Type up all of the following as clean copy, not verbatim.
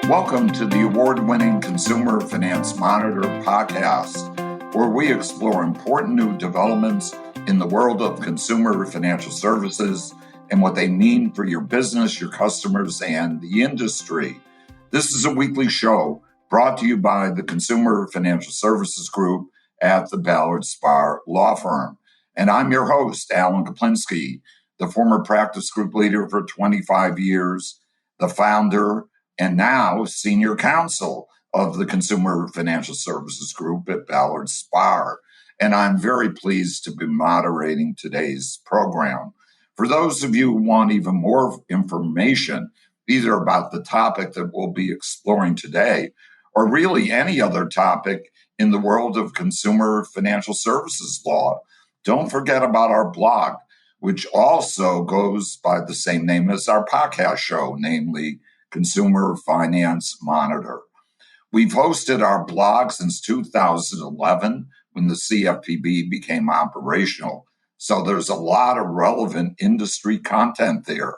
Welcome to the award-winning Consumer Finance Monitor podcast, where we explore important new developments in the world of consumer financial services and what they mean for your business, your customers, and the industry. This is a weekly show brought to you by the Consumer Financial Services Group at the Ballard Spahr law firm. And I'm your host, Alan Kaplinsky, the former practice group leader for 25 years, the founder and now senior counsel of the Consumer Financial Services Group at Ballard Spahr. And I'm very pleased to be moderating today's program. For those of you who want even more information, either about the topic that we'll be exploring today, or really any other topic in the world of consumer financial services law, don't forget about our blog, which also goes by the same name as our podcast show, namely Consumer Finance Monitor. We've hosted our blog since 2011 when the CFPB became operational, so there's a lot of relevant industry content there.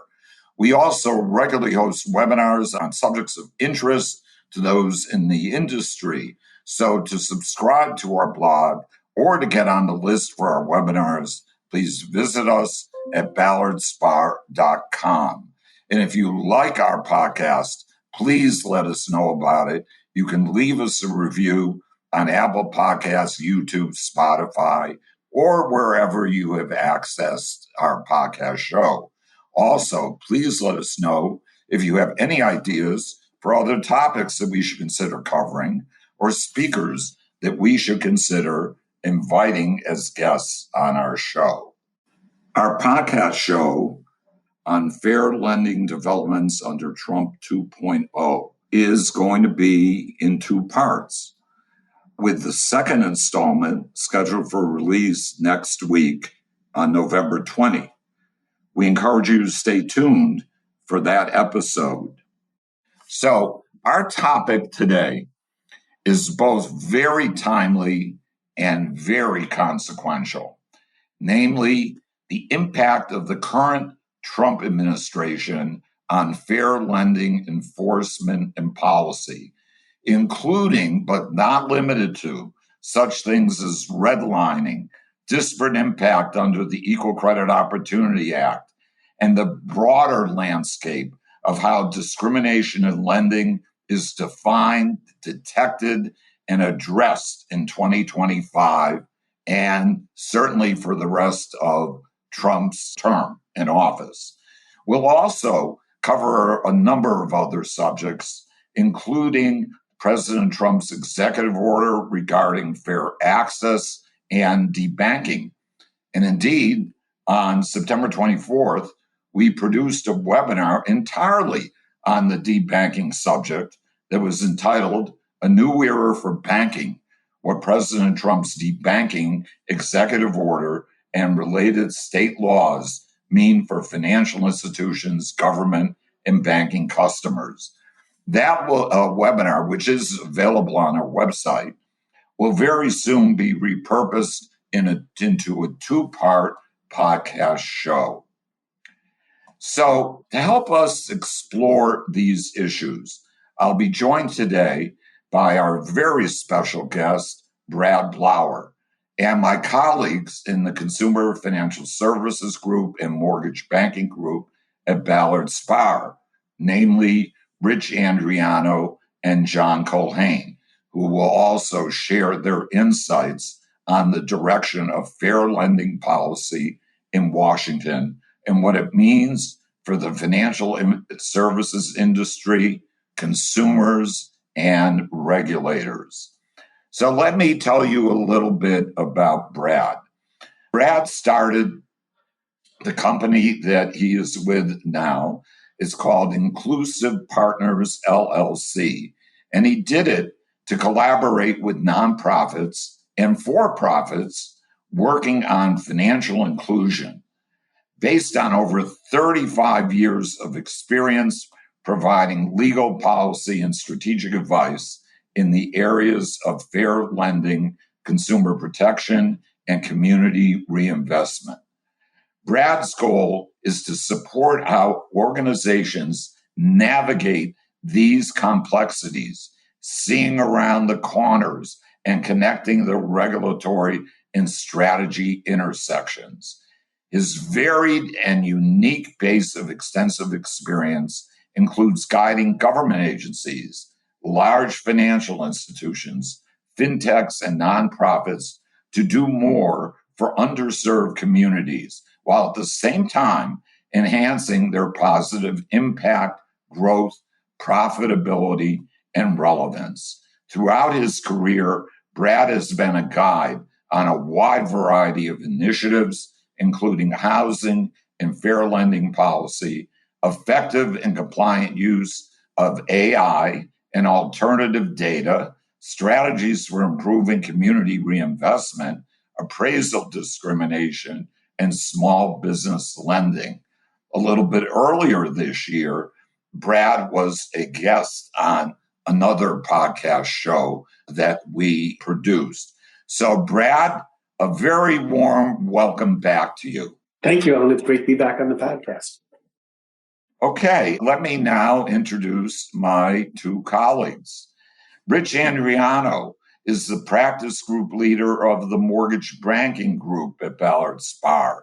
We also regularly host webinars on subjects of interest to those in the industry. So to subscribe to our blog or to get on the list for our webinars, please visit us at ballardspar.com. And if you like our podcast, please let us know about it. You can leave us a review on Apple Podcasts, YouTube, Spotify, or wherever you have accessed our podcast show. Also, please let us know if you have any ideas for other topics that we should consider covering or speakers that we should consider inviting as guests on our show. Our podcast show on fair lending developments under Trump 2.0 is going to be in two parts, with the second installment scheduled for release next week on November 20. We encourage you to stay tuned for that episode. So our topic today is both very timely and very consequential, namely the impact of the current Trump administration on fair lending enforcement and policy, including but not limited to such things as redlining, disparate impact under the Equal Credit Opportunity Act, and the broader landscape of how discrimination in lending is defined, detected, and addressed in 2025, and certainly for the rest of Trump's term in office. We'll also cover a number of other subjects, including President Trump's executive order regarding fair access and debanking. And indeed, on September 24th, we produced a webinar entirely on the debanking subject that was entitled A New Era for Banking, What President Trump's Debanking Executive Order and Related State Laws Mean for Financial Institutions, Government, and Banking Customers. That webinar, which is available on our website, will very soon be repurposed into a two-part podcast show. So to help us explore these issues, I'll be joined today by our very special guest, Brad Blower, and my colleagues in the Consumer Financial Services Group and Mortgage Banking Group at Ballard Spahr, namely Rich Andreano and John Culhane, who will also share their insights on the direction of fair lending policy in Washington and what it means for the financial services industry, consumers, and regulators. So let me tell you a little bit about Brad. Brad started the company that he is with now. It's called Inclusive Partners, LLC. And he did it to collaborate with nonprofits and for-profits working on financial inclusion. Based on over 35 years of experience providing legal policy and strategic advice in the areas of fair lending, consumer protection, and community reinvestment. Brad's goal is to support how organizations navigate these complexities, seeing around the corners and connecting the regulatory and strategy intersections. His varied and unique base of extensive experience includes guiding government agencies, large financial institutions, fintechs, and nonprofits to do more for underserved communities, while at the same time enhancing their positive impact, growth, profitability, and relevance. Throughout his career, Brad has been a guide on a wide variety of initiatives, including housing and fair lending policy, effective and compliant use of AI and alternative data, strategies for improving community reinvestment, appraisal discrimination, and small business lending. A little bit earlier this year, Brad was a guest on another podcast show that we produced. So, Brad, a very warm welcome back to you. Thank you, Alan. It's great to be back on the podcast. Okay, let me now introduce my two colleagues. Rich Andreano is the practice group leader of the mortgage banking group at Ballard Spahr.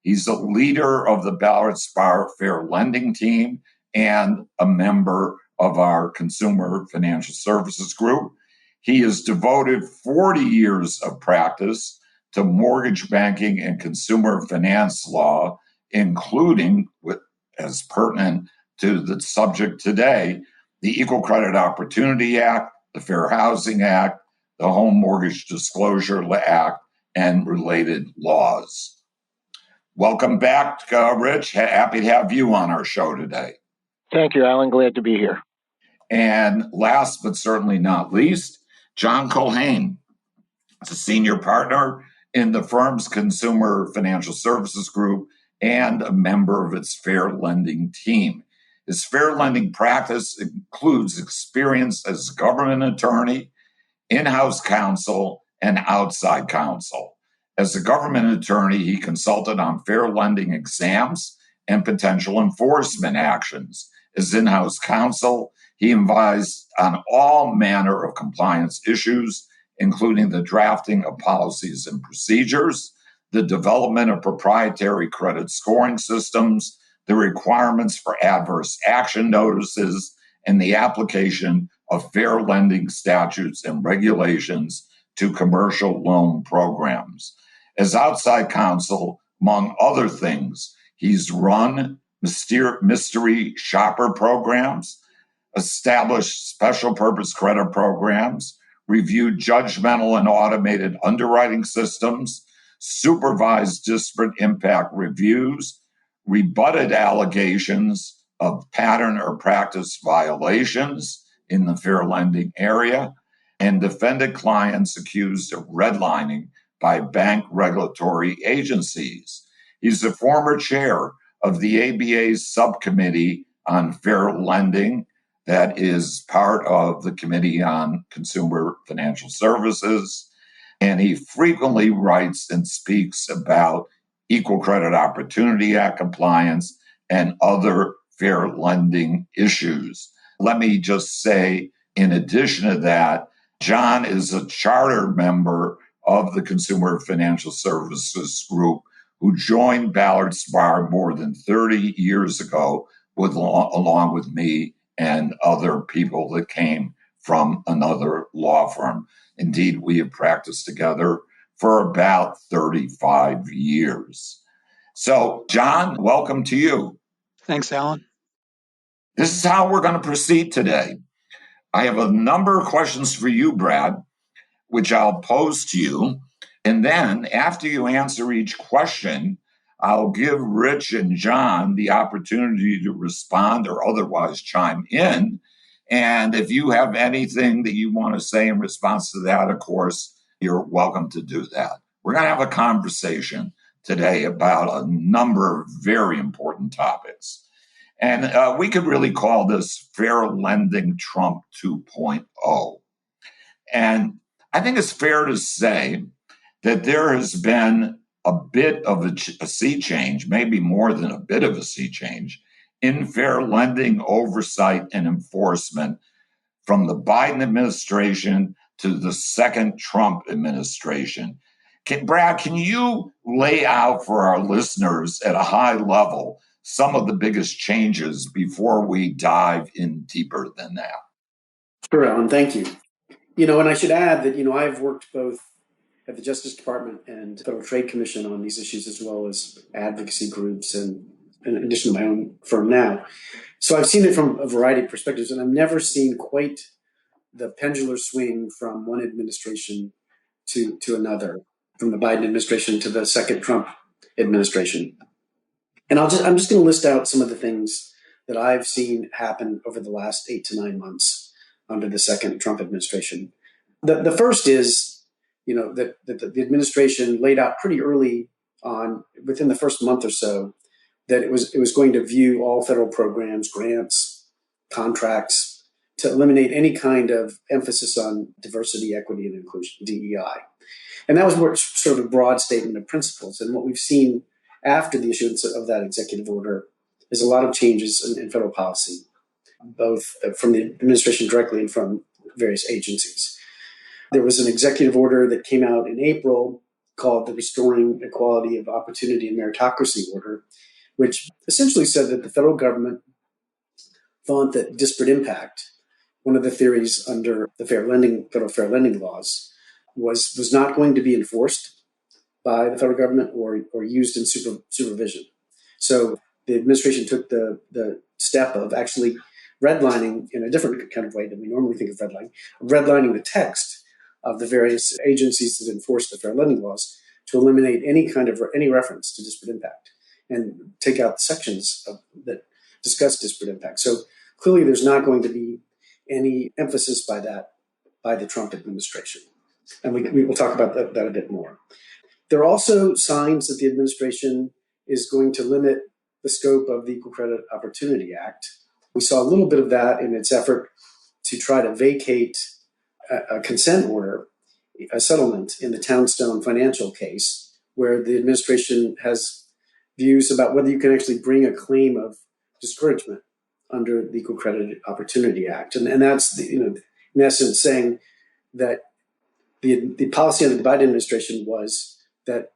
He's a leader of the Ballard Spahr Fair Lending team and a member of our consumer financial services group. He has devoted 40 years of practice to mortgage banking and consumer finance law, including, as pertinent to the subject today, the Equal Credit Opportunity Act, the Fair Housing Act, the Home Mortgage Disclosure Act, and related laws. Welcome back, Rich. Happy to have you on our show today. Thank you, Alan. Glad to be here. And last but certainly not least, John Culhane is a senior partner in the firm's Consumer Financial Services Group and a member of its fair lending team. His fair lending practice includes experience as government attorney, in-house counsel, and outside counsel. As a government attorney, he consulted on fair lending exams and potential enforcement actions. As in-house counsel, he advised on all manner of compliance issues, including the drafting of policies and procedures, the development of proprietary credit scoring systems, the requirements for adverse action notices, and the application of fair lending statutes and regulations to commercial loan programs. As outside counsel, among other things, he's run mystery shopper programs, established special purpose credit programs, reviewed judgmental and automated underwriting systems, supervised disparate impact reviews, rebutted allegations of pattern or practice violations in the fair lending area, and defended clients accused of redlining by bank regulatory agencies. He's the former chair of the ABA's subcommittee on fair lending that is part of the Committee on Consumer Financial Services, and he frequently writes and speaks about Equal Credit Opportunity Act compliance and other fair lending issues. Let me just say, in addition to that, John is a charter member of the Consumer Financial Services Group who joined Ballard Spahr more than 30 years ago, along with me and other people that came from another law firm. Indeed, we have practiced together for about 35 years. So, John, welcome to you. Thanks, Alan. This is how we're going to proceed today. I have a number of questions for you, Brad, which I'll pose to you. And then after you answer each question, I'll give Rich and John the opportunity to respond or otherwise chime in. And if you have anything that you want to say in response to that, of course, you're welcome to do that. We're going to have a conversation today about a number of very important topics. And we could really call this Fair Lending Trump 2.0. And I think it's fair to say that there has been a bit of a sea change, maybe more than a bit of a sea change, in fair lending oversight and enforcement from the Biden administration to the second Trump administration. Brad, can you lay out for our listeners at a high level some of the biggest changes before we dive in deeper than that? Sure, Alan, thank you. And I should add that, I've worked both at the Justice Department and Federal Trade Commission on these issues, as well as advocacy groups and in addition to my own firm now. So I've seen it from a variety of perspectives, and I've never seen quite the pendular swing from one administration to another, from the Biden administration to the second Trump administration. And I'm just going to list out some of the things that I've seen happen over the last 8 to 9 months under the second Trump administration. The first is, that the administration laid out pretty early on, within the first month or so, that it was going to view all federal programs, grants, contracts, to eliminate any kind of emphasis on diversity, equity, and inclusion, DEI. And that was sort of a broad statement of principles. And what we've seen after the issuance of that executive order is a lot of changes in federal policy, both from the administration directly and from various agencies. There was an executive order that came out in April called the Restoring Equality of Opportunity and Meritocracy Order, which essentially said that the federal government thought that disparate impact, one of the theories under the federal fair lending laws, was not going to be enforced by the federal government or used in supervision. So the administration took the step of actually redlining in a different kind of way than we normally think of redlining the text of the various agencies that enforce the fair lending laws to eliminate any reference to disparate impact and take out the sections that discuss disparate impact. So clearly there's not going to be any emphasis by the Trump administration. And we will talk about that a bit more. There are also signs that the administration is going to limit the scope of the Equal Credit Opportunity Act. We saw a little bit of that in its effort to try to vacate a consent order, a settlement in the Townstone financial case, where the administration has views about whether you can actually bring a claim of discouragement under the Equal Credit Opportunity Act. And that's, in essence, saying that the policy under the Biden administration was that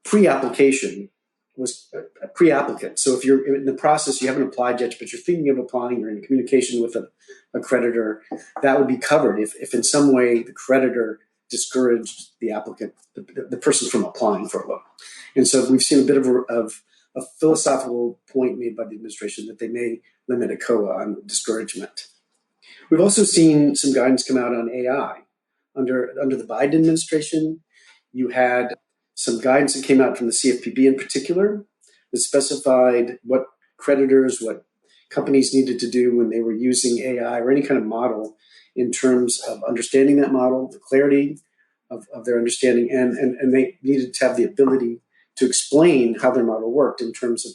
pre-application was a pre-applicant. So if you're in the process, you haven't applied yet, but you're thinking of applying, you're in communication with a creditor, that would be covered if in some way the creditor discouraged the applicant, the person from applying for a loan. And so we've seen a bit of a philosophical point made by the administration that they may limit a COA on discouragement. We've also seen some guidance come out on AI. Under the Biden administration, you had some guidance that came out from the CFPB in particular that specified what creditors, what companies needed to do when they were using AI or any kind of model in terms of understanding that model, the clarity of their understanding, and they needed to have the ability to explain how their model worked in terms of,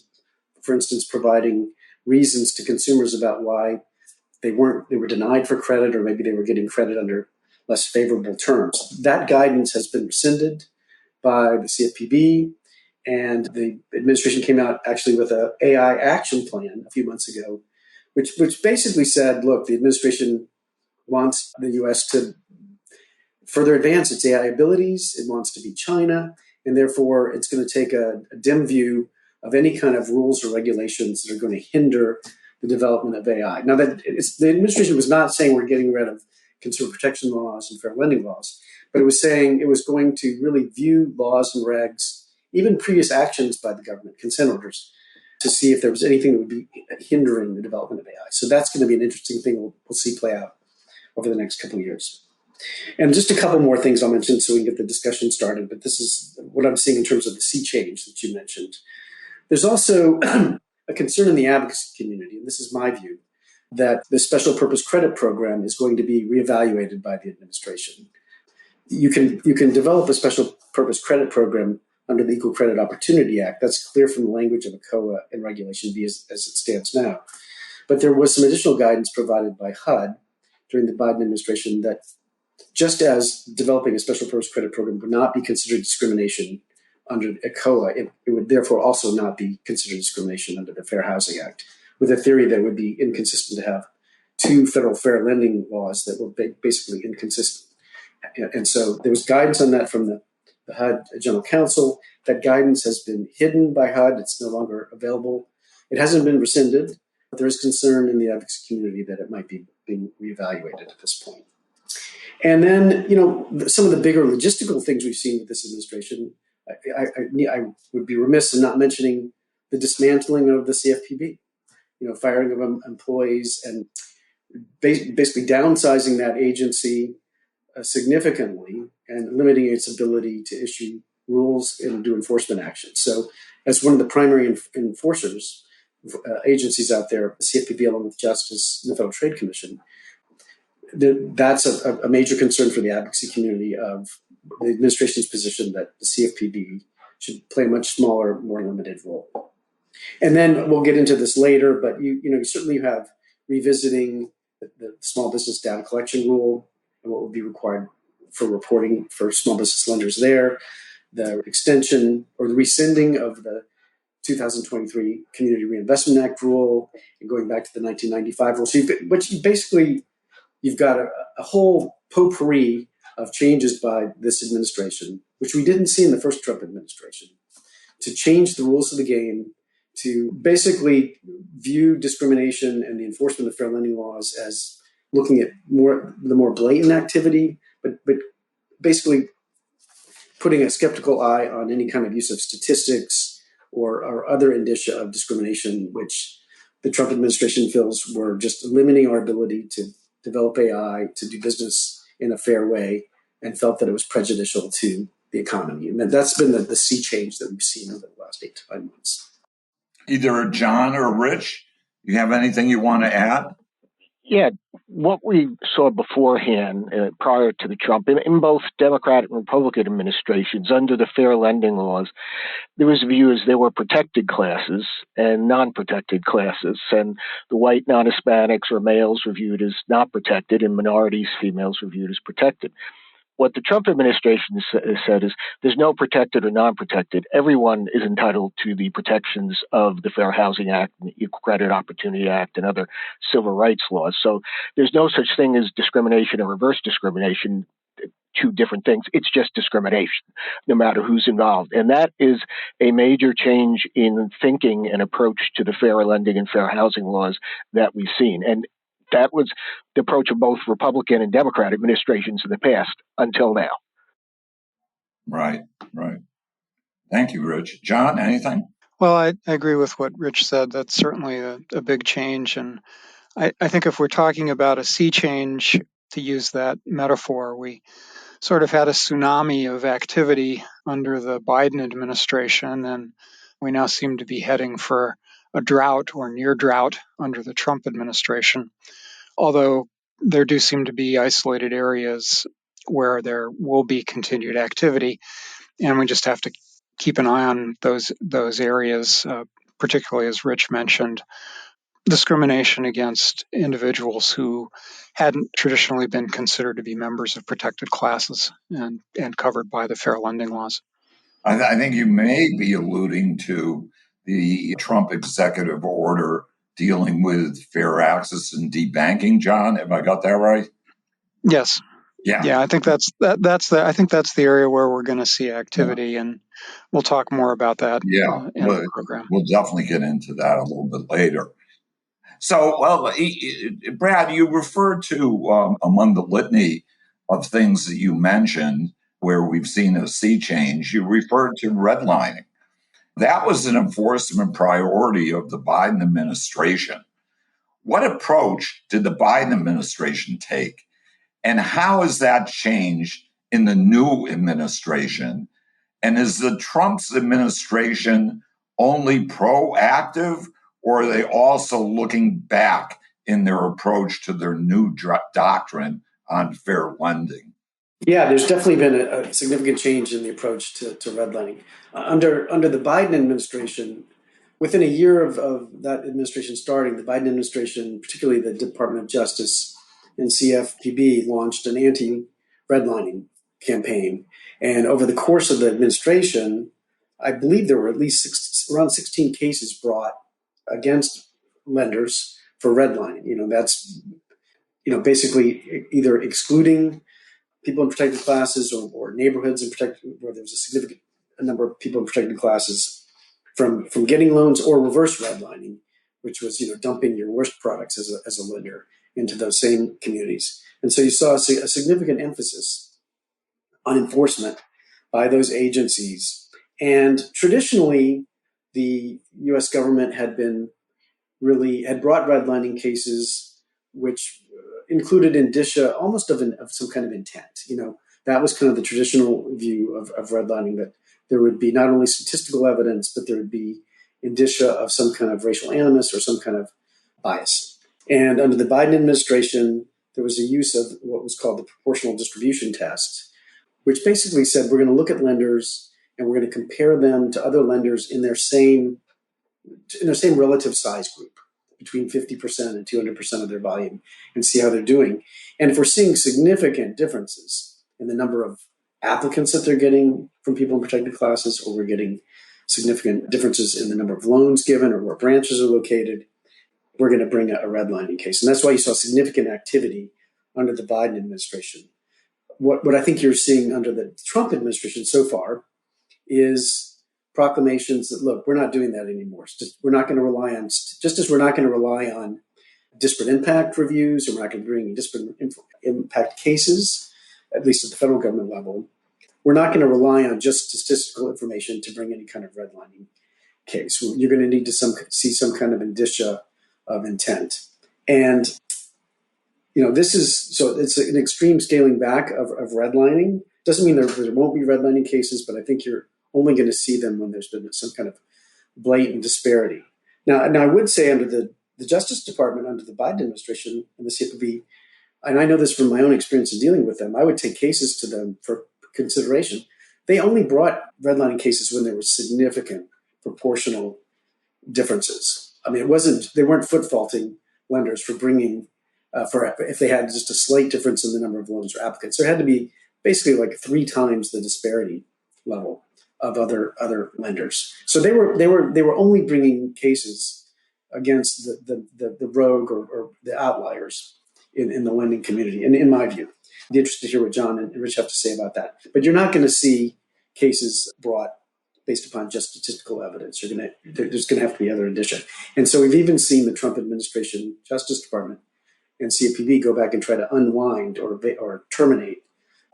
for instance, providing reasons to consumers about why they were denied for credit, or maybe they were getting credit under less favorable terms. That guidance has been rescinded by the CFPB, and the administration came out actually with an AI action plan a few months ago, which basically said, look, the administration wants the U.S. to further advance its AI abilities. It wants to be China, and therefore it's going to take a dim view of any kind of rules or regulations that are going to hinder the development of AI. Now, the administration was not saying we're getting rid of consumer protection laws and fair lending laws, but it was saying it was going to really view laws and regs, even previous actions by the government, consent orders, to see if there was anything that would be hindering the development of AI. So that's going to be an interesting thing we'll see play out over the next couple of years. And just a couple more things I'll mention so we can get the discussion started, but this is what I'm seeing in terms of the sea change that you mentioned. There's also a concern in the advocacy community, and this is my view, that the special purpose credit program is going to be reevaluated by the administration. You can develop a special purpose credit program under the Equal Credit Opportunity Act. That's clear from the language of a COA and Regulation B as it stands now. But there was some additional guidance provided by HUD during the Biden administration that just as developing a special purpose credit program would not be considered discrimination under ECOA, it would therefore also not be considered discrimination under the Fair Housing Act, with a theory that would be inconsistent to have two federal fair lending laws that were basically inconsistent. And so there was guidance on that from the HUD General Counsel. That guidance has been hidden by HUD. It's no longer available. It hasn't been rescinded, but there is concern in the advocacy community that it might be being reevaluated at this point. And then, some of the bigger logistical things we've seen with this administration, I would be remiss in not mentioning the dismantling of the CFPB, firing of employees and basically downsizing that agency significantly and limiting its ability to issue rules and do enforcement actions. So as one of the primary enforcers, agencies out there, the CFPB along with Justice and the Federal Trade Commission, that's a major concern for the advocacy community of the administration's position that the CFPB should play a much smaller, more limited role. And then we'll get into this later, but you certainly have revisiting the small business data collection rule and what will be required for reporting for small business lenders there, the extension or the rescinding of the 2023 Community Reinvestment Act rule and going back to the 1995 rule. So you've got a whole potpourri of changes by this administration, which we didn't see in the first Trump administration, to change the rules of the game, to basically view discrimination and the enforcement of fair lending laws as looking at the more blatant activity, but basically putting a skeptical eye on any kind of use of statistics or other indicia of discrimination, which the Trump administration feels were just limiting our ability to develop AI, to do business in a fair way, and felt that it was prejudicial to the economy. And that's been the sea change that we've seen over the last 8 to 5 months. Either John or Rich, you have anything you want to add? Yeah, what we saw beforehand, prior to the Trump, in both Democratic and Republican administrations, under the fair lending laws, there was a view as there were protected classes and non-protected classes, and the white non-Hispanics or males were viewed as not protected, and minorities, females, were viewed as protected. What the Trump administration said is there's no protected or non-protected. Everyone is entitled to the protections of the Fair Housing Act and the Equal Credit Opportunity Act and other civil rights laws. So there's no such thing as discrimination or reverse discrimination, two different things. It's just discrimination, no matter who's involved. And that is a major change in thinking and approach to the fair lending and fair housing laws that we've seen. And that was the approach of both Republican and Democrat administrations in the past until now. Right. Thank you, Rich. John, anything? Well, I agree with what Rich said. That's certainly a big change. And I think if we're talking about a sea change, to use that metaphor, we sort of had a tsunami of activity under the Biden administration, and we now seem to be heading for a drought or near drought under the Trump administration. Although there do seem to be isolated areas where there will be continued activity, and we just have to keep an eye on those areas, particularly, as Rich mentioned, discrimination against individuals who hadn't traditionally been considered to be members of protected classes and covered by the fair lending laws. I think you may be alluding to the Trump executive order dealing with fair access and debanking, John. Have I got that right? Yes. Yeah. I think that's the area where we're going to see activity, and we'll talk more about that in the program. We'll definitely get into that a little bit later. So, Brad, you referred to among the litany of things that you mentioned where we've seen a sea change, you referred to redlining. That was an enforcement priority of the Biden administration. What approach did the Biden administration take? And how has that changed in the new administration? And is the Trump's administration only proactive, or are they also looking back in their approach to their new doctrine on fair lending? Yeah, there's definitely been a significant change in the approach to redlining. Under the Biden administration, within a year of that administration starting, the Biden administration, particularly the Department of Justice and CFPB, launched an redlining campaign. And over the course of the administration, I believe there were at least around 16 cases brought against lenders for redlining. That's basically either excluding people in protected classes or neighborhoods in protected where there's a significant number of people in protected classes from getting loans, or reverse redlining, which was dumping your worst products as a lender into those same communities. And so you saw a significant emphasis on enforcement by those agencies. And traditionally, the U.S. government had brought redlining cases which included indicia almost of some kind of intent. That was kind of the traditional view of redlining, that there would be not only statistical evidence, but there would be indicia of some kind of racial animus or some kind of bias. And under the Biden administration, there was a use of what was called the proportional distribution test, which basically said we're going to look at lenders and we're going to compare them to other lenders in their same relative size group, between 50% and 200% of their volume, and see how they're doing. And if we're seeing significant differences in the number of applicants that they're getting from people in protected classes, or we're getting significant differences in the number of loans given or where branches are located, we're going to bring a redlining case. And that's why you saw significant activity under the Biden administration. What I think you're seeing under the Trump administration so far is proclamations that, look, we're not doing that anymore. We're not going to rely on, just as we're not going to rely on disparate impact reviews, or we're not going to bring disparate impact cases, at least at the federal government level, we're not going to rely on just statistical information to bring any kind of redlining case. You're going to need to see some kind of indicia of intent. And it's an extreme scaling back of redlining. Doesn't mean there won't be redlining cases, but I think you're only going to see them when there's been some kind of blatant disparity. Now I would say under the Justice Department, under the Biden administration and the CFPB, and I know this from my own experience in dealing with them, I would take cases to them for consideration. They only brought redlining cases when there were significant proportional differences. I mean, they weren't foot faulting lenders for bringing, if they had just a slight difference in the number of loans or applicants. There had to be basically like 3 times the disparity level of other lenders. So they were only bringing cases against the rogue or the outliers in the lending community, and in my view. I'd be interested to hear what John and Rich have to say about that. But you're not going to see cases brought based upon just statistical evidence. There's going to have to be other indicia. And so we've even seen the Trump administration, Justice Department, and CFPB go back and try to unwind or terminate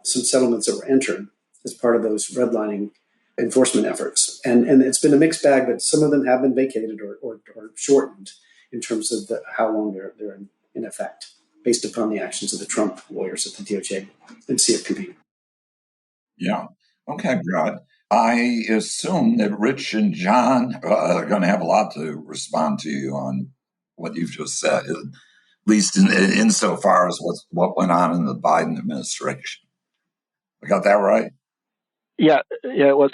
some settlements that were entered as part of those redlining enforcement efforts. And it's been a mixed bag, but some of them have been vacated or shortened in terms of how long they're in effect, based upon the actions of the Trump lawyers at the DOJ and CFPB. Yeah. Okay, Brad. I assume that Rich and John are going to have a lot to respond to you on what you've just said, at least insofar as what went on in the Biden administration. I got that right? Yeah, it was.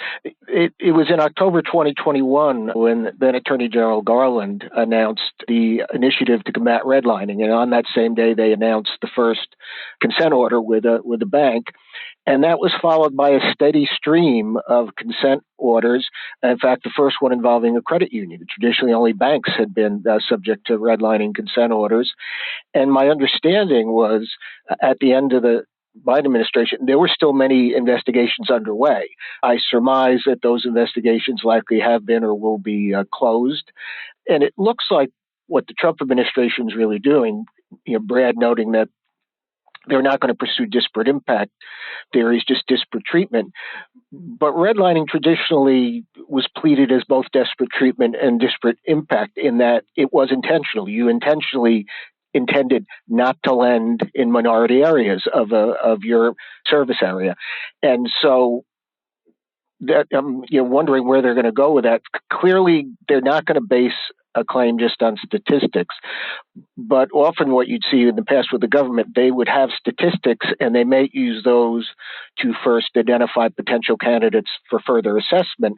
It was in October 2021 when then Attorney General Garland announced the initiative to combat redlining, and on that same day they announced the first consent order with a bank, and that was followed by a steady stream of consent orders. In fact, the first one involving a credit union. Traditionally, only banks had been subject to redlining consent orders, and my understanding was at the end of the Biden administration, there were still many investigations underway. I surmise that those investigations likely have been or will be closed. And it looks like what the Trump administration is really doing, Brad noting that they're not going to pursue disparate impact theories, just disparate treatment. But redlining traditionally was pleaded as both disparate treatment and disparate impact in that it was intentional. You intentionally intended not to lend in minority areas of your service area. And so that I'm wondering where they're going to go with that. Clearly, they're not going to base a claim just on statistics, but often what you'd see in the past with the government, they would have statistics and they may use those to first identify potential candidates for further assessment.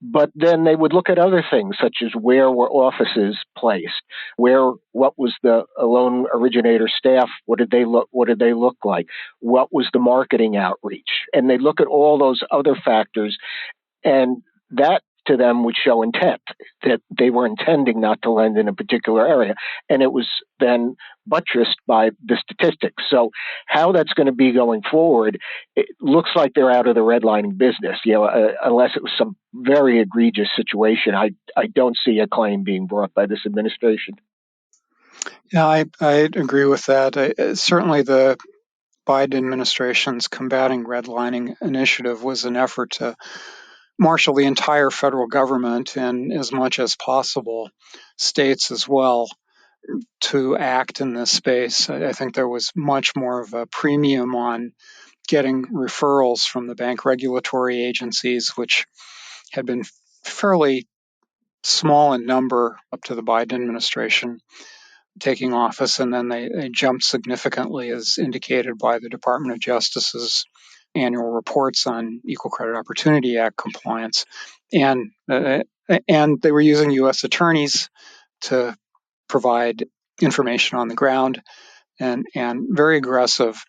But then they would look at other things, such as where were offices placed, what was the loan originator staff, what did they look like, what was the marketing outreach, and they look at all those other factors, and that to them would show intent, that they were intending not to lend in a particular area. And it was then buttressed by the statistics. So how that's going to be going forward, it looks like they're out of the redlining business, unless it was some very egregious situation. I don't see a claim being brought by this administration. Yeah, I agree with that. Certainly the Biden administration's combating redlining initiative was an effort to marshal the entire federal government and, as much as possible, states as well, to act in this space. I think there was much more of a premium on getting referrals from the bank regulatory agencies, which had been fairly small in number up to the Biden administration taking office, and then they jumped significantly, as indicated by the Department of Justice's annual reports on Equal Credit Opportunity Act compliance, and they were using U.S. attorneys to provide information on the ground, and very aggressive.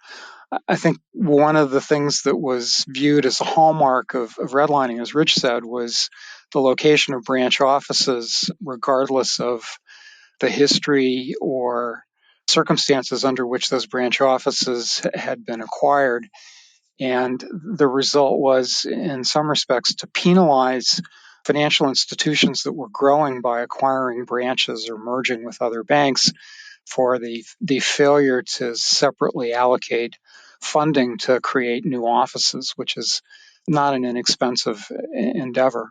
I think one of the things that was viewed as a hallmark of redlining, as Rich said, was the location of branch offices, regardless of the history or circumstances under which those branch offices had been acquired. And the result was, in some respects, to penalize financial institutions that were growing by acquiring branches or merging with other banks for the failure to separately allocate funding to create new offices, which is not an inexpensive endeavor.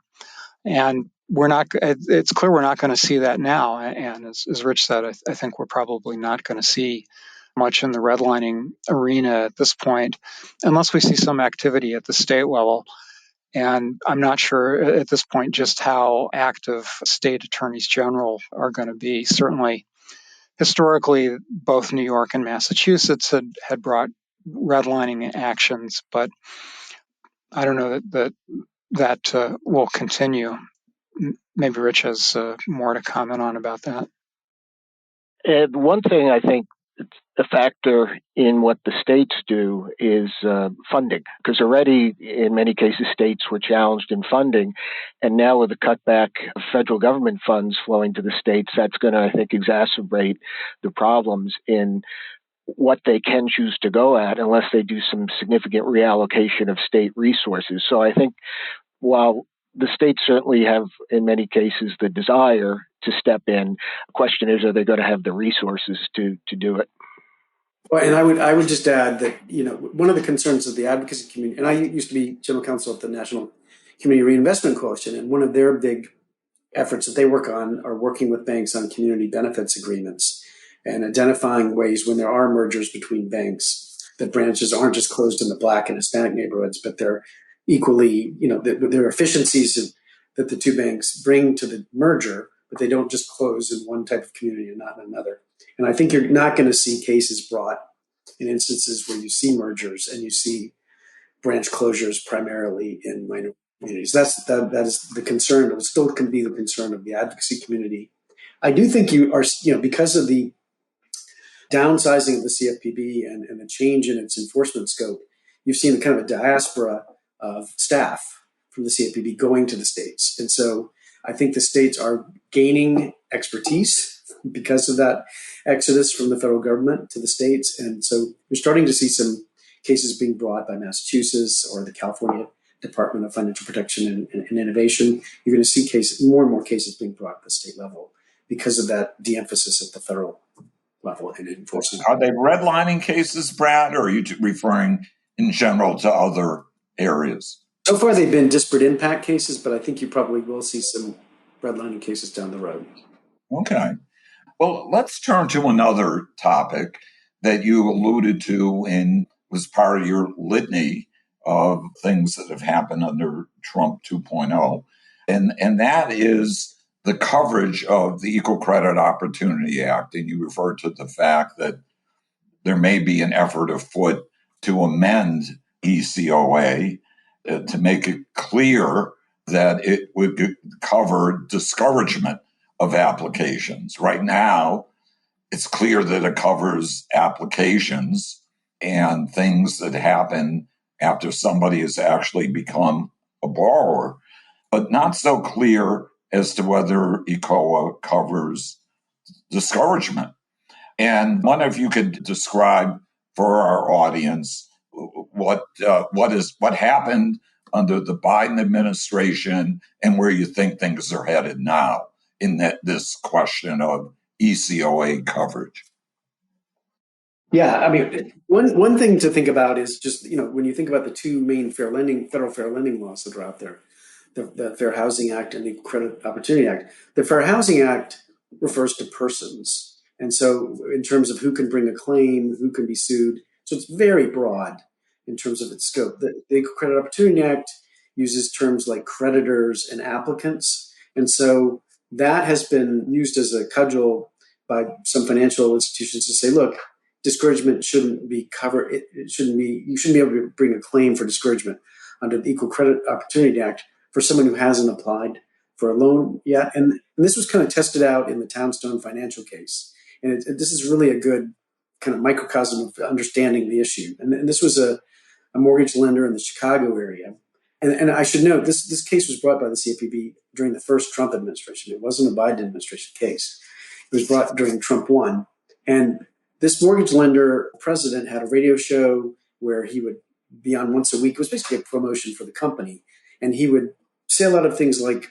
And it's clear we're not going to see that now. And as Rich said, I think we're probably not going to see much in the redlining arena at this point, unless we see some activity at the state level. And I'm not sure at this point just how active state attorneys general are going to be. Certainly, historically, both New York and Massachusetts had brought redlining actions, but I don't know that will continue. Maybe Rich has more to comment on about that. And one thing I think a factor in what the states do is funding, because already in many cases states were challenged in funding, and now with the cutback of federal government funds flowing to the states, that's going to, I think, exacerbate the problems in what they can choose to go at unless they do some significant reallocation of state resources. So I think while the states certainly have, in many cases, the desire to step in, the question is, are they going to have the resources to do it? Well, and I would just add that, one of the concerns of the advocacy community, and I used to be general counsel at the National Community Reinvestment Coalition, and one of their big efforts that they work on are working with banks on community benefits agreements and identifying ways when there are mergers between banks that branches aren't just closed in the Black and Hispanic neighborhoods, but they're equally, there are efficiencies that the two banks bring to the merger, but they don't just close in one type of community and not in another. And I think you're not going to see cases brought in instances where you see mergers and you see branch closures primarily in minor communities. That is the concern. It still can be the concern of the advocacy community. I do think you are, because of the downsizing of the CFPB and the change in its enforcement scope, you've seen kind of a diaspora of staff from the CFPB going to the states. And so I think the states are gaining expertise because of that exodus from the federal government to the states. And so you're starting to see some cases being brought by Massachusetts or the California Department of Financial Protection and Innovation. You're going to see more and more cases being brought at the state level because of that de-emphasis at the federal level and enforcement. Are they redlining cases, Brad, or are you referring in general to other areas? So far, they've been disparate impact cases, but I think you probably will see some redlining cases down the road. Okay. Well, let's turn to another topic that you alluded to and was part of your litany of things that have happened under Trump 2.0. And that is the coverage of the Equal Credit Opportunity Act. And you referred to the fact that there may be an effort afoot to amend ECOA to make it clear that it would cover discouragement of applications. Right now, it's clear that it covers applications and things that happen after somebody has actually become a borrower, but not so clear as to whether ECOA covers discouragement. And one of you could describe for our audience what happened under the Biden administration and where you think things are headed now in this question of ECOA coverage. Yeah, I mean, one thing to think about is just, when you think about the two main federal fair lending laws that are out there, the Fair Housing Act and the Credit Opportunity Act. The Fair Housing Act refers to persons. And so in terms of who can bring a claim, who can be sued, so it's very broad in terms of its scope. The Credit Opportunity Act uses terms like creditors and applicants. And so that has been used as a cudgel by some financial institutions to say, look, discouragement shouldn't be covered. You shouldn't be able to bring a claim for discouragement under the Equal Credit Opportunity Act for someone who hasn't applied for a loan yet. And this was kind of tested out in the Townstone financial case. And this is really a good kind of microcosm of understanding the issue. And this was a mortgage lender in the Chicago area. And I should note, this case was brought by the CFPB during the first Trump administration. It wasn't a Biden administration case. It was brought during Trump 1. And this mortgage lender president had a radio show where he would be on once a week. It was basically a promotion for the company. And he would say a lot of things like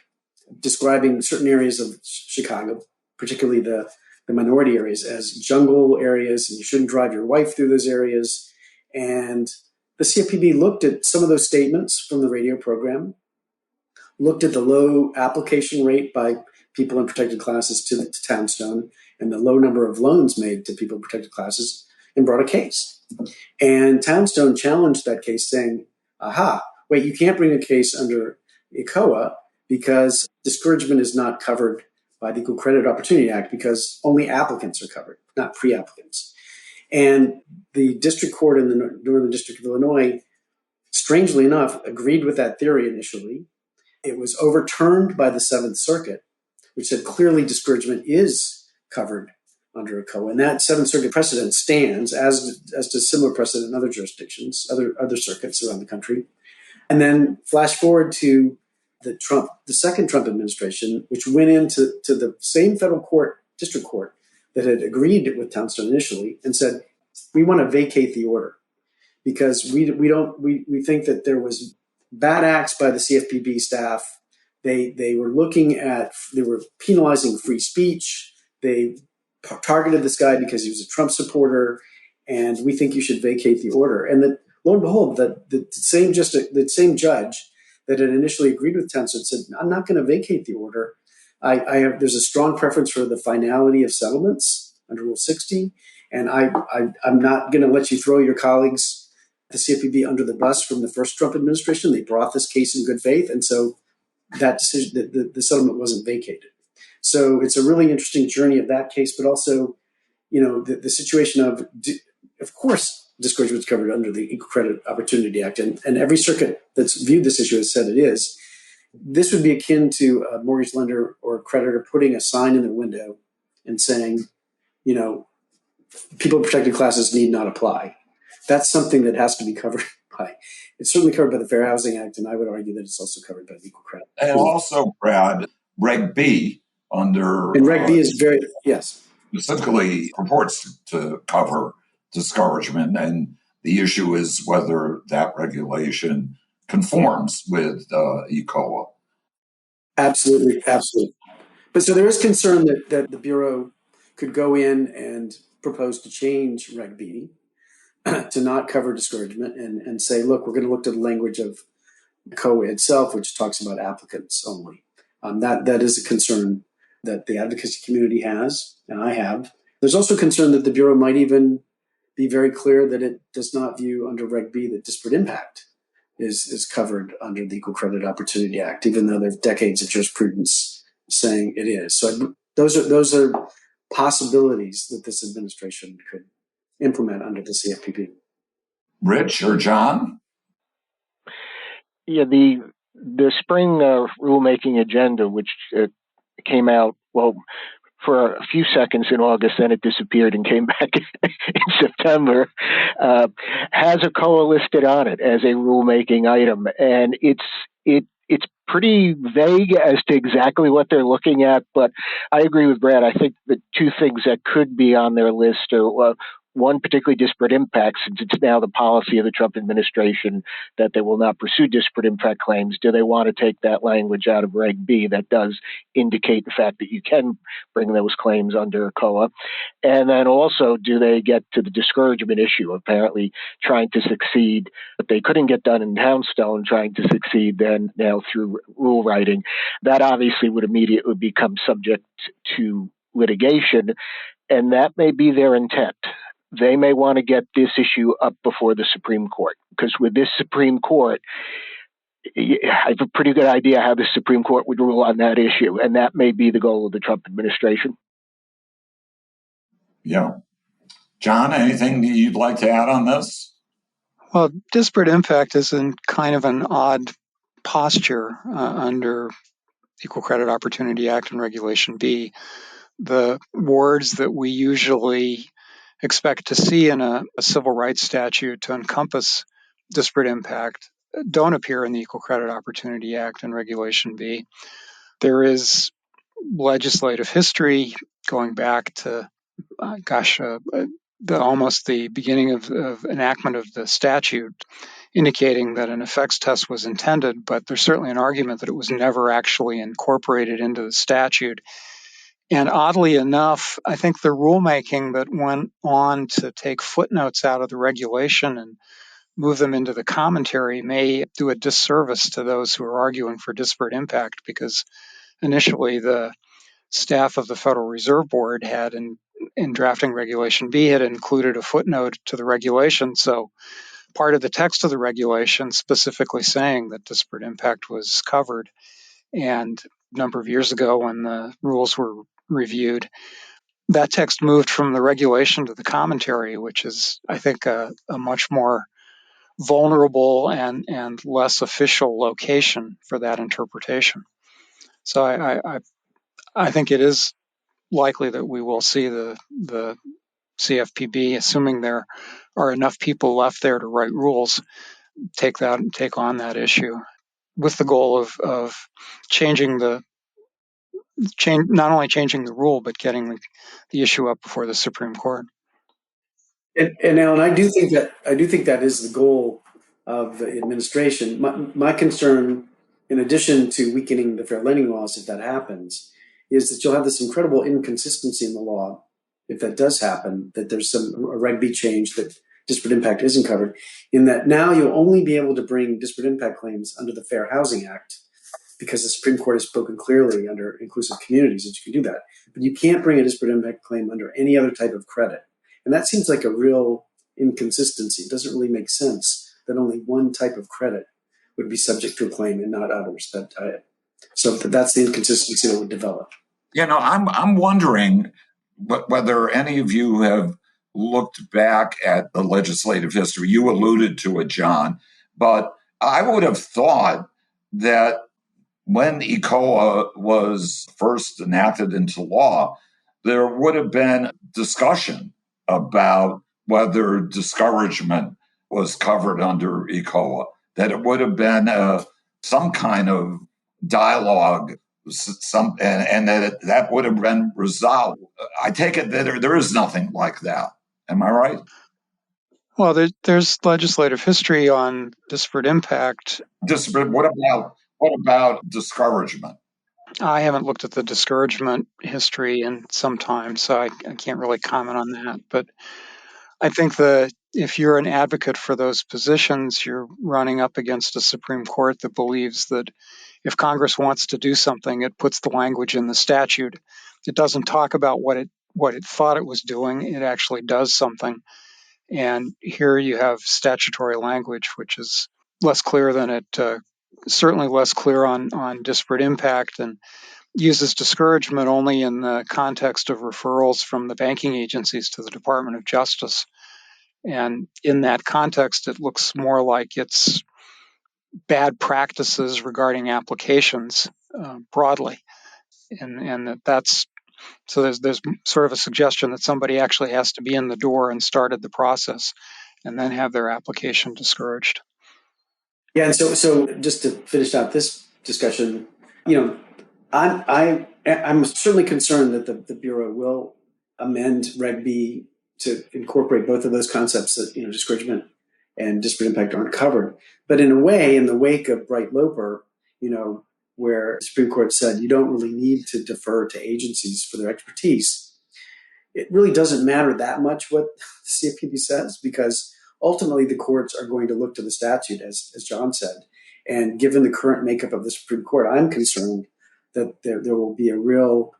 describing certain areas of Chicago, particularly the minority areas, as jungle areas, and you shouldn't drive your wife through those areas. And the CFPB looked at some of those statements from the radio program, looked at the low application rate by people in protected classes to Townstone and the low number of loans made to people in protected classes, and brought a case. And Townstone challenged that case saying, aha, wait, you can't bring a case under ECOA because discouragement is not covered by the Equal Credit Opportunity Act because only applicants are covered, not pre-applicants. And the district court in the Northern District of Illinois, strangely enough, agreed with that theory initially. It was overturned by the Seventh Circuit, which said clearly discouragement is covered under ECOA. And that Seventh Circuit precedent stands, as does similar precedent in other jurisdictions, other circuits around the country. And then flash forward to the second Trump administration, which went into the same federal court, district court, that had agreed with Townstone initially and said, we want to vacate the order because we think that there was bad acts by the CFPB staff. They were penalizing free speech. They targeted this guy because he was a Trump supporter, and we think you should vacate the order. And lo and behold, the same judge that had initially agreed with Townstone said, I'm not going to vacate the order. There's a strong preference for the finality of settlements under Rule 60, and I'm not going to let you throw your colleagues at the CFPB under the bus from the first Trump administration. They brought this case in good faith, and so that decision, the settlement wasn't vacated. So it's a really interesting journey of that case, but also, the situation of course, discouragement is covered under the Equal Credit Opportunity Act, and every circuit that's viewed this issue has said it is. This would be akin to a mortgage lender or a creditor putting a sign in their window and saying, people in protected classes need not apply. That's something that has to be covered by. It's certainly covered by the Fair Housing Act, and I would argue that it's also covered by the Equal Credit. And also, Brad, Reg B under... And Reg B is yes. Specifically purports to cover discouragement, and the issue is whether that regulation conforms with ECOA. Absolutely. But so there is concern that the Bureau could go in and propose to change Reg B to not cover discouragement and say, look, we're going to look to the language of ECOA itself, which talks about applicants only. That is a concern that the advocacy community has, and I have. There's also concern that the Bureau might even be very clear that it does not view under Reg B that disparate impact is covered under the Equal Credit Opportunity Act, even though there are decades of jurisprudence saying it is. So those are possibilities that this administration could implement under the CFPB. Rich or John? Yeah, the The spring rulemaking agenda, which came out, for a few seconds in August, then it disappeared and came back in September, has a COA listed on it as a rulemaking item. And it's pretty vague as to exactly what they're looking at, but I agree with Brad. I think the two things that could be on their list are one, particularly disparate impacts, since it's now the policy of the Trump administration that they will not pursue disparate impact claims. Do they want to take that language out of Reg B that does indicate the fact that you can bring those claims under COA? And then also, do they get to the discouragement issue, apparently trying to succeed, but they couldn't get done in Townstone, trying to succeed then now through rule writing? That obviously would immediately become subject to litigation, and that may be their intent. They may want to get this issue up before the Supreme Court, because with this Supreme Court, I have a pretty good idea how the Supreme Court would rule on that issue, and that may be the goal of the Trump administration. Yeah. John, anything that you'd like to add on this? Well, disparate impact is in kind of an odd posture under Equal Credit Opportunity Act and Regulation B. The words that we usually expect to see in a civil rights statute to encompass disparate impact don't appear in the Equal Credit Opportunity Act and Regulation B. There is legislative history going back to, almost the beginning of enactment of the statute, indicating that an effects test was intended, but there's certainly an argument that it was never actually incorporated into the statute. And oddly enough, I think the rulemaking that went on to take footnotes out of the regulation and move them into the commentary may do a disservice to those who are arguing for disparate impact, because initially the staff of the Federal Reserve Board had, in drafting Regulation B, had included a footnote to the regulation. So part of the text of the regulation specifically saying that disparate impact was covered. And a number of years ago, when the rules were reviewed, that text moved from the regulation to the commentary, which is, I think, a much more vulnerable and less official location for that interpretation. So I think it is likely that we will see the CFPB, assuming there are enough people left there to write rules, take on that issue with the goal of not only changing the rule, but getting the issue up before the Supreme Court. And Alan, I do think that is the goal of the administration. My concern, in addition to weakening the fair lending laws, if that happens, is that you'll have this incredible inconsistency in the law. If that does happen, that there's a Reg B change that disparate impact isn't covered, in that now you'll only be able to bring disparate impact claims under the Fair Housing Act, because the Supreme Court has spoken clearly under inclusive communities that you can do that. But you can't bring a disparate impact claim under any other type of credit. And that seems like a real inconsistency. It doesn't really make sense that only one type of credit would be subject to a claim and not others. So that's the inconsistency that would develop. I'm wondering whether any of you have looked back at the legislative history. You alluded to it, John, but I would have thought that when ECOA was first enacted into law, there would have been discussion about whether discouragement was covered under ECOA, that it would have been some kind of dialogue, and that would have been resolved. I take it that there is nothing like that. Am I right? Well, there's legislative history on disparate impact. What about discouragement? I haven't looked at the discouragement history in some time, so I can't really comment on that. But I think that if you're an advocate for those positions, you're running up against a Supreme Court that believes that if Congress wants to do something, it puts the language in the statute. It doesn't talk about what it thought it was doing. It actually does something. And here you have statutory language, which is less clear than it, certainly less clear on disparate impact, and uses discouragement only in the context of referrals from the banking agencies to the Department of Justice. And in that context, it looks more like it's bad practices regarding applications broadly, and that's so there's sort of a suggestion that somebody actually has to be in the door and started the process, and then have their application discouraged. Yeah, and so just to finish out this discussion, I'm certainly concerned that the Bureau will amend Reg B to incorporate both of those concepts that discouragement and disparate impact aren't covered. But in a way, in the wake of Bright Loper, where the Supreme Court said you don't really need to defer to agencies for their expertise, it really doesn't matter that much what the CFPB says, because ultimately the courts are going to look to the statute, as John said. And given the current makeup of the Supreme Court, I'm concerned that there will be a real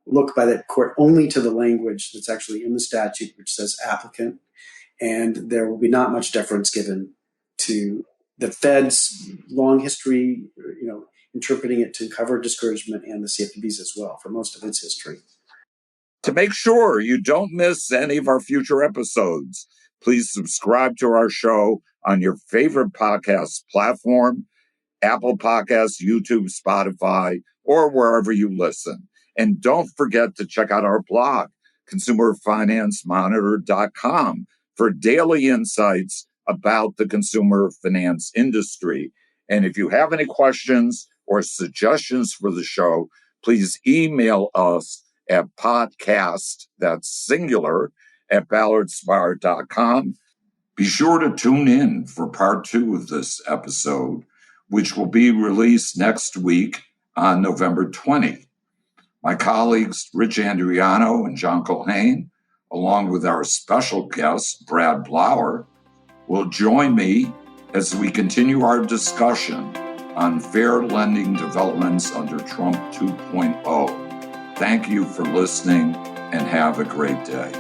look by that court only to the language that's actually in the statute, which says applicant, and there will be not much deference given to the Fed's long history, interpreting it to cover discouragement, and the CFPB's as well for most of its history. To make sure you don't miss any of our future episodes, please subscribe to our show on your favorite podcast platform, Apple Podcasts, YouTube, Spotify, or wherever you listen. And don't forget to check out our blog, consumerfinancemonitor.com, for daily insights about the consumer finance industry. And if you have any questions or suggestions for the show, please email us at podcast, that's singular, at ballardspar.com. Be sure to tune in for part 2 of this episode, which will be released next week on November 20. My colleagues, Rich Andreano and John Culhane, along with our special guest, Brad Blower, will join me as we continue our discussion on fair lending developments under Trump 2.0. Thank you for listening, and have a great day.